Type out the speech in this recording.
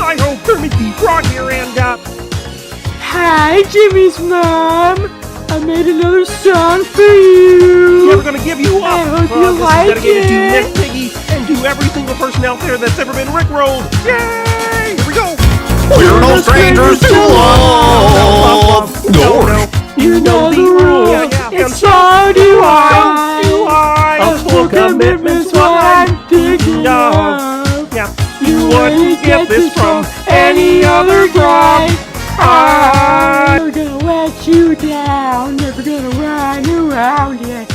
Hi-ho, Kermit the Frog here, and, Hi, Jimmy's mom. I made another song for you. yeah, we're gonna give you up. I hope you This is like dedicated to it. Miss Piggy and to every single person out there that's ever been rickrolled. Yay! Here we go. We're no strangers to love. No. You know the rules. Yeah. And so do I. So do I. A full commitment's what I'm thinking of. Yeah. You wouldn't get this from any other guy. I'm never gonna let you down. Never gonna run around you.